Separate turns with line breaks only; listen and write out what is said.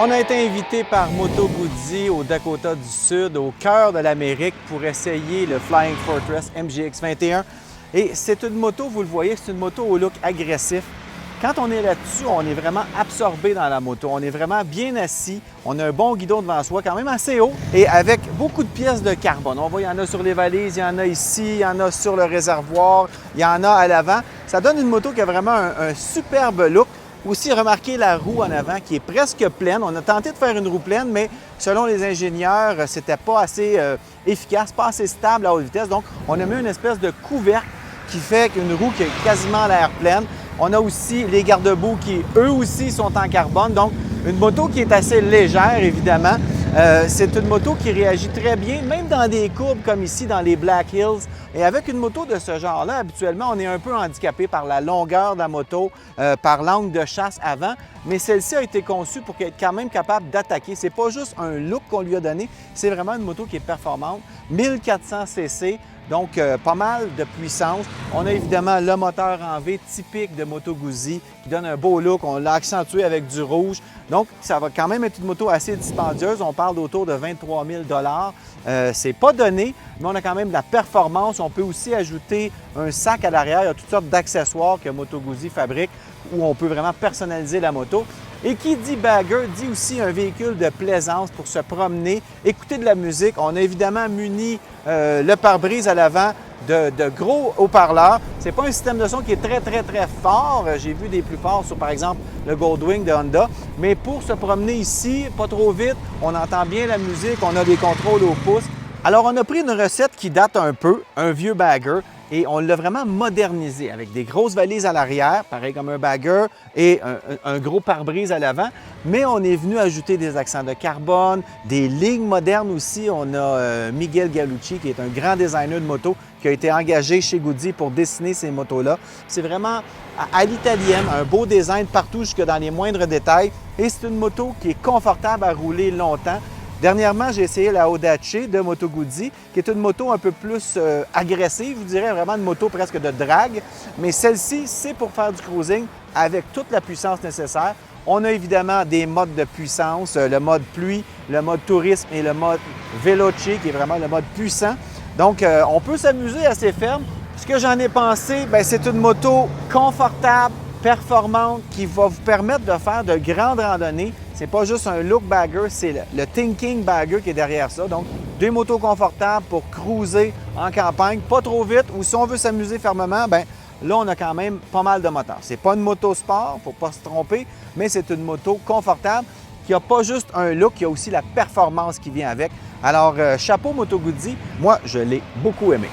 On a été invité par Moto Guzzi au Dakota du Sud, au cœur de l'Amérique, pour essayer le Flying Fortress MGX 21. Et c'est une moto, vous le voyez, c'est une moto au look agressif. Quand on est là-dessus, on est vraiment absorbé dans la moto. On est vraiment bien assis. On a un bon guidon devant soi, quand même assez haut, et avec beaucoup de pièces de carbone. On voit, il y en a sur les valises, il y en a ici, il y en a sur le réservoir, il y en a à l'avant. Ça donne une moto qui a vraiment un superbe look. Aussi, remarquez la roue en avant qui est presque pleine. On a tenté de faire une roue pleine, mais selon les ingénieurs, c'était pas assez efficace, pas assez stable à haute vitesse. Donc, on a mis une espèce de couvercle qui fait qu'une roue qui a quasiment l'air pleine. On a aussi les garde-boue qui, eux aussi, sont en carbone. Donc, une moto qui est assez légère, évidemment. C'est une moto qui réagit très bien, même dans des courbes comme ici, dans les Black Hills. Et avec une moto de ce genre-là, habituellement, on est un peu handicapé par la longueur de la moto, par l'angle de chasse avant. Mais celle-ci a été conçue pour être quand même capable d'attaquer. C'est pas juste un look qu'on lui a donné, c'est vraiment une moto qui est performante. 1400 cc. Donc, pas mal de puissance. On a évidemment le moteur en V typique de Moto Guzzi qui donne un beau look. On l'a accentué avec du rouge. Donc, ça va quand même être une moto assez dispendieuse. On parle d'autour de 23 000 C'est pas donné, mais on a quand même de la performance. On peut aussi ajouter un sac à l'arrière. Il y a toutes sortes d'accessoires que Moto Guzzi fabrique où on peut vraiment personnaliser la moto. Et qui dit bagger dit aussi un véhicule de plaisance pour se promener, écouter de la musique. On a évidemment muni le pare-brise à l'avant de gros haut-parleurs. Ce n'est pas un système de son qui est très fort. J'ai vu des plus forts sur, par exemple, le Goldwing de Honda. Mais pour se promener ici, pas trop vite, on entend bien la musique, on a des contrôles au pouce. Alors, on a pris une recette qui date un peu, un vieux bagger, et on l'a vraiment modernisé avec des grosses valises à l'arrière, pareil comme un bagger, et un gros pare-brise à l'avant. Mais on est venu ajouter des accents de carbone, des lignes modernes aussi. On a Miguel Gallucci, qui est un grand designer de moto, qui a été engagé chez Guzzi pour dessiner ces motos-là. C'est vraiment à l'italienne, un beau design partout jusque dans les moindres détails. Et c'est une moto qui est confortable à rouler longtemps. Dernièrement, j'ai essayé la Audace de Moto Guzzi, qui est une moto un peu plus agressive, je dirais vraiment une moto presque de drague. Mais celle-ci, c'est pour faire du cruising avec toute la puissance nécessaire. On a évidemment des modes de puissance, le mode pluie, le mode tourisme et le mode veloce, qui est vraiment le mode puissant. Donc, on peut s'amuser assez ferme. Ce que j'en ai pensé, c'est une moto confortable, performante, qui va vous permettre de faire de grandes randonnées. C'est pas juste un look bagger, c'est le thinking bagger qui est derrière ça. Donc, deux motos confortables pour cruiser en campagne, pas trop vite, ou si on veut s'amuser fermement, là, on a quand même pas mal de moteurs. C'est pas une moto sport, faut pas se tromper, mais c'est une moto confortable qui n'a pas juste un look, qui a aussi la performance qui vient avec. Alors, chapeau Moto Guzzi, moi, je l'ai beaucoup aimé.